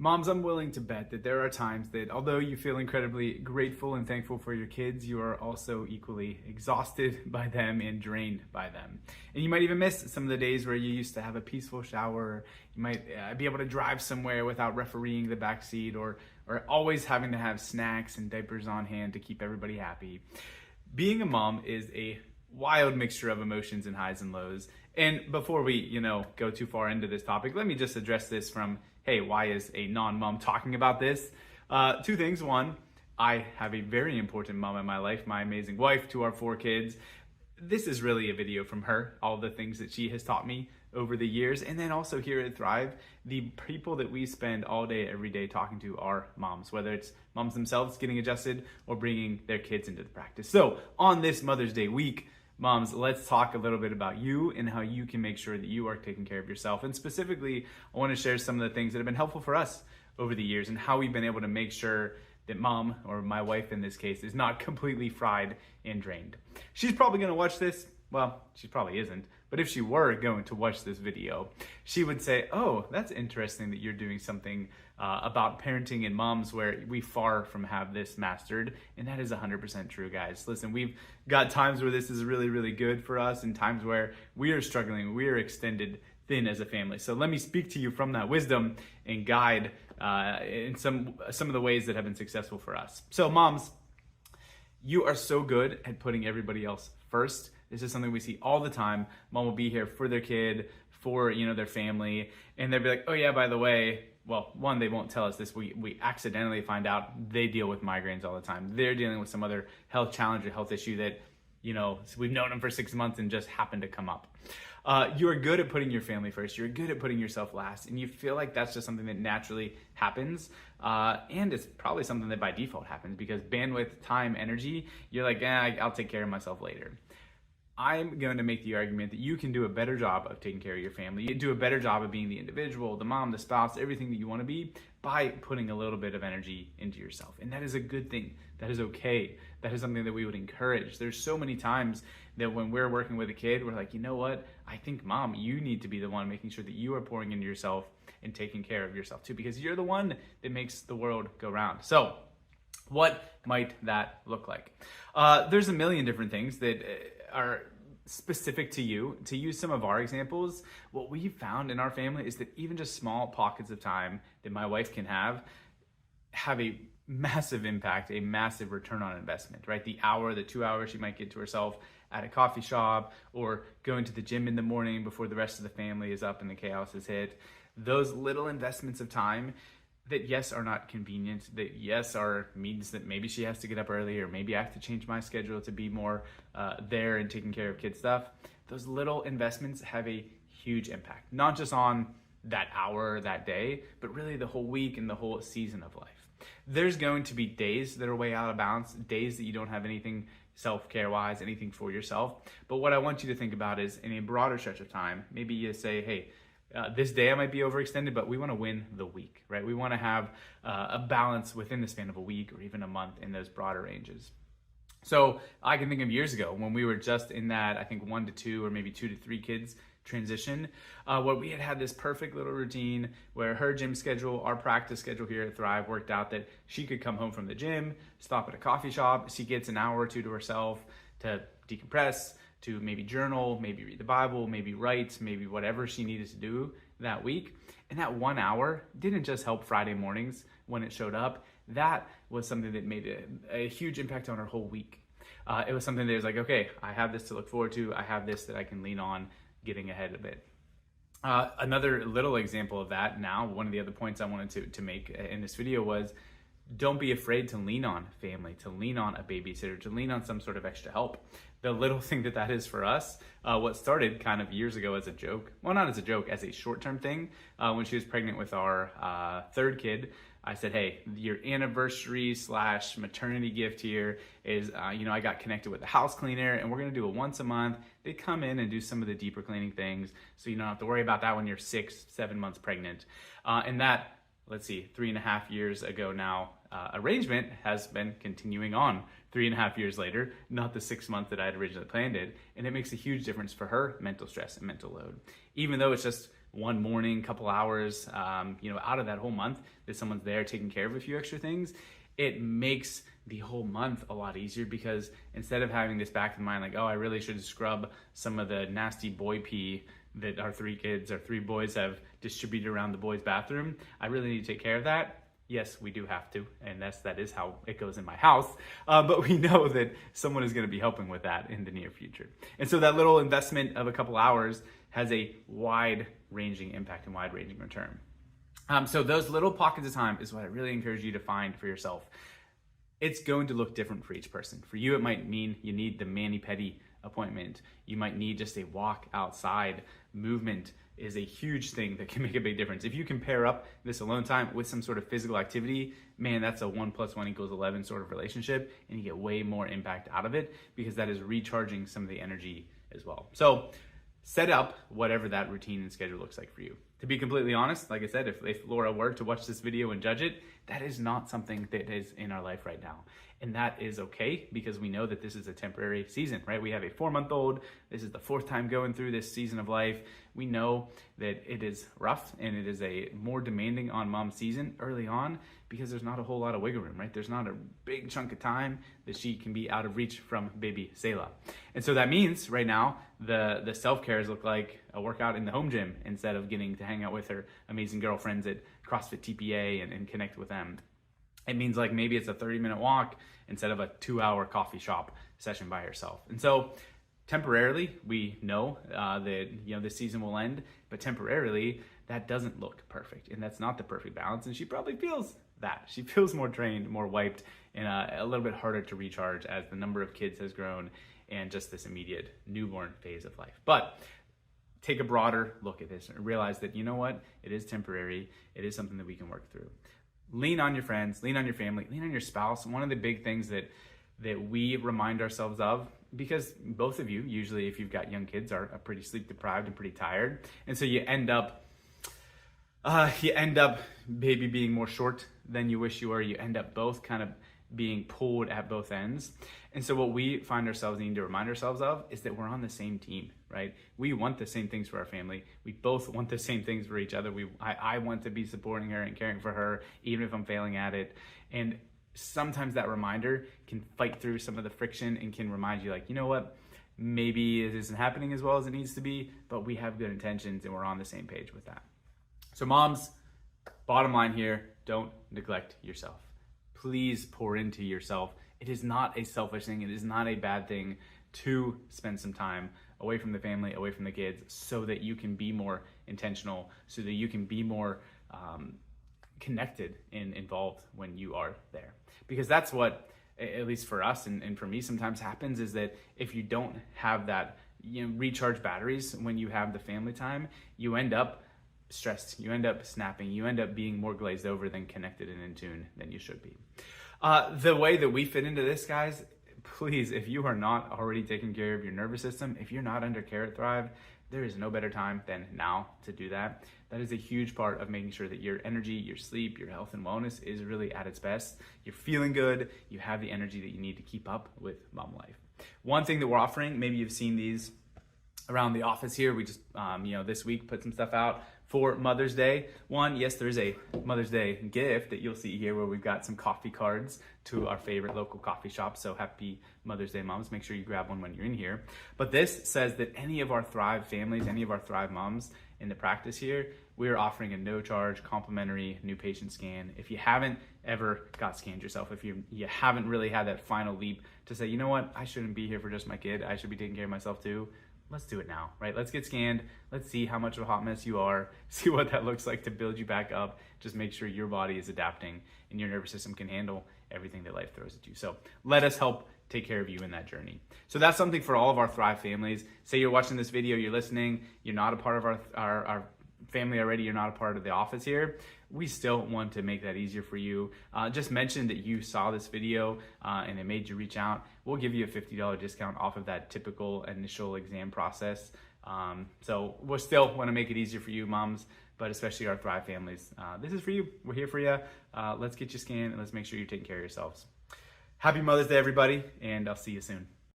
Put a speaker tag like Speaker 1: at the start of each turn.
Speaker 1: Moms, I'm willing to bet that there are times that although you feel incredibly grateful and thankful for your kids, you are also equally exhausted by them and drained by them. And you might even miss some of the days where you used to have a peaceful shower. You might be able to drive somewhere without refereeing the backseat or always having to have snacks and diapers on hand to keep everybody happy. Being a mom is a wild mixture of emotions and highs and lows. And before we, go too far into this topic, let me just address this from, hey, why is a non-mom talking about this? Two things. One, I have a very important mom in my life, my amazing wife to our 4 kids. This is really a video from her, all the things that she has taught me over the years. And then also here at Thrive, the people that we spend all day, every day talking to are moms, whether it's moms themselves getting adjusted or bringing their kids into the practice. So on this Mother's Day week, moms, let's talk a little bit about you and how you can make sure that you are taking care of yourself. And specifically, I want to share some of the things that have been helpful for us over the years and how we've been able to make sure that mom, or my wife in this case, is not completely fried and drained. She's probably going to watch this. Well, she probably isn't. But if she were going to watch this video, she would say, oh, that's interesting that you're doing something about parenting and moms where we far from have this mastered. And that is 100% true, guys. Listen, we've got times where this is really, really good for us and times where we are struggling. We are extended thin as a family. So let me speak to you from that wisdom and guide in some of the ways that have been successful for us. So moms, you are so good at putting everybody else first. This is something we see all the time. Mom will be here for their kid, for their family, and they'll be like, oh yeah, by the way, well, one, they won't tell us this. We accidentally find out they deal with migraines all the time. They're dealing with some other health challenge or health issue that, we've known them for 6 months and just happened to come up. You are good at putting your family first. You're good at putting yourself last. And you feel like that's just something that naturally happens. And it's probably something that by default happens because bandwidth, time, energy, you're like, I'll take care of myself later. I'm going to make the argument that you can do a better job of taking care of your family. You do a better job of being the individual, the mom, the spouse, everything that you want to be by putting a little bit of energy into yourself. And that is a good thing. That is okay. That is something that we would encourage. There's so many times that when we're working with a kid, we're like, you know what? I think, mom, you need to be the one making sure that you are pouring into yourself and taking care of yourself too, because you're the one that makes the world go round. So what might that look like? There's a million different things that are specific to you. To use some of our examples, what we found in our family is that even just small pockets of time that my wife can have a massive impact, a massive return on investment, right? The hour, the 2 hours she might get to herself at a coffee shop or going to the gym in the morning before the rest of the family is up and the chaos is hit. Those little investments of time that yes are not convenient, that yes are means that maybe she has to get up early or maybe I have to change my schedule to be more there and taking care of kid stuff. Those little investments have a huge impact, not just on that hour, that day, but really the whole week and the whole season of life. There's going to be days that are way out of balance, days that you don't have anything self-care wise, anything for yourself. But what I want you to think about is in a broader stretch of time, maybe you say, hey, this day I might be overextended, but we want to win the week, right? We want to have a balance within the span of a week or even a month in those broader ranges. So I can think of years ago when we were just in that, I think 1 to 2 or maybe 2 to 3 kids transition, where we had this perfect little routine where her gym schedule, our practice schedule here at Thrive worked out that she could come home from the gym, stop at a coffee shop, she gets an hour or two to herself to decompress, to maybe journal, maybe read the Bible, maybe write, maybe whatever she needed to do that week. And that 1 hour didn't just help Friday mornings when it showed up. That was something that made a huge impact on her whole week. It was something that was like, okay, I have this to look forward to. I have this that I can lean on getting ahead of it. Another little example of that now, one of the other points I wanted to make in this video was don't be afraid to lean on family, to lean on a babysitter, to lean on some sort of extra help. The little thing that is for us, what started kind of years ago as a joke, well, not as a joke, as a short-term thing, when she was pregnant with our 3rd kid, I said, hey, your anniversary / maternity gift here is, I got connected with a house cleaner and we're gonna do it once a month. They come in and do some of the deeper cleaning things so you don't have to worry about that when you're 6-7 months pregnant. And that, let's see, 3.5 years ago now, arrangement has been continuing on 3.5 years later, not the 6 months that I had originally planned it. And it makes a huge difference for her mental stress and mental load. Even though it's just one morning, couple hours, out of that whole month that someone's there taking care of a few extra things, it makes the whole month a lot easier, because instead of having this back in mind, like, oh, I really should scrub some of the nasty boy pee that our three boys have distributed around the boys' bathroom, I really need to take care of that. Yes, we do have to, and that is how it goes in my house. But we know that someone is going to be helping with that in the near future. And so that little investment of a couple hours has a wide-ranging impact and wide-ranging return. So those little pockets of time is what I really encourage you to find for yourself. It's going to look different for each person. For you, it might mean you need the mani-pedi appointment. You might need just a walk outside. Movement is a huge thing that can make a big difference. If you can pair up this alone time with some sort of physical activity, man, that's a 1 + 1 = 11 sort of relationship, and you get way more impact out of it, because that is recharging some of the energy as well. So set up whatever that routine and schedule looks like for you. To be completely honest, like I said, if Laura were to watch this video and judge it, that is not something that is in our life right now. And that is okay, because we know that this is a temporary season, right? We have a 4-month-old. This is the 4th time going through this season of life. We know that it is rough, and it is a more demanding on mom season early on, because there's not a whole lot of wiggle room, right? There's not a big chunk of time that she can be out of reach from baby Selah. And so that means right now the self-cares look like a workout in the home gym instead of getting to hang out with her amazing girlfriends at CrossFit TPA and connect with them. It means like maybe it's a 30-minute walk instead of a 2-hour coffee shop session by herself. And so temporarily, we know that this season will end, but temporarily that doesn't look perfect, and that's not the perfect balance. And she probably feels that. She feels more drained, more wiped, and a little bit harder to recharge as the number of kids has grown and just this immediate newborn phase of life. But take a broader look at this and realize that, you know what, it is temporary. It is something that we can work through. Lean on your friends, lean on your family, lean on your spouse. One of the big things that we remind ourselves of, because both of you, usually if you've got young kids, are pretty sleep deprived and pretty tired. And so you end up maybe being more short than you wish you were. You end up both kind of being pulled at both ends. And so what we find ourselves needing to remind ourselves of is that we're on the same team, right? We want the same things for our family. We both want the same things for each other. I want to be supporting her and caring for her, even if I'm failing at it. And sometimes that reminder can fight through some of the friction and can remind you, like, you know what, maybe it isn't happening as well as it needs to be, but we have good intentions and we're on the same page with that. So moms, bottom line here, don't neglect yourself. Please pour into yourself. It is not a selfish thing. It is not a bad thing to spend some time away from the family, away from the kids, so that you can be more intentional, so that you can be more connected and involved when you are there. Because that's what, at least for us and for me, sometimes happens, is that if you don't have that, recharge batteries when you have the family time, you end up stressed, you end up snapping, you end up being more glazed over than connected and in tune than you should be. The way that we fit into this, guys, please, if you are not already taking care of your nervous system, if you're not under care at Thrive, there is no better time than now to do that. That is a huge part of making sure that your energy, your sleep, your health and wellness is really at its best. You're feeling good, you have the energy that you need to keep up with mom life. One thing that we're offering, maybe you've seen these around the office here, we just this week put some stuff out for Mother's Day. One, yes, there's a Mother's Day gift that you'll see here where we've got some coffee cards to our favorite local coffee shop. So happy Mother's Day, moms. Make sure you grab one when you're in here. But this says that any of our Thrive families, any of our Thrive moms in the practice here, we're offering a no-charge complimentary new patient scan. If you haven't ever got scanned yourself, if you haven't really had that final leap to say, you know what, I shouldn't be here for just my kid, I should be taking care of myself too, let's do it now, right? Let's get scanned. Let's see how much of a hot mess you are, see what that looks like to build you back up. Just make sure your body is adapting and your nervous system can handle everything that life throws at you. So let us help take care of you in that journey. So that's something for all of our Thrive families. Say you're watching this video, you're listening, you're not a part of our family already, you're not a part of the office here, we still want to make that easier for you. Just mention that you saw this video and it made you reach out. We'll give you a $50 discount off of that typical initial exam process. So we still want to make it easier for you moms, but especially our Thrive families. This is for you. We're here for you. Let's get you scanned and let's make sure you're taking care of yourselves. Happy Mother's Day, everybody, and I'll see you soon.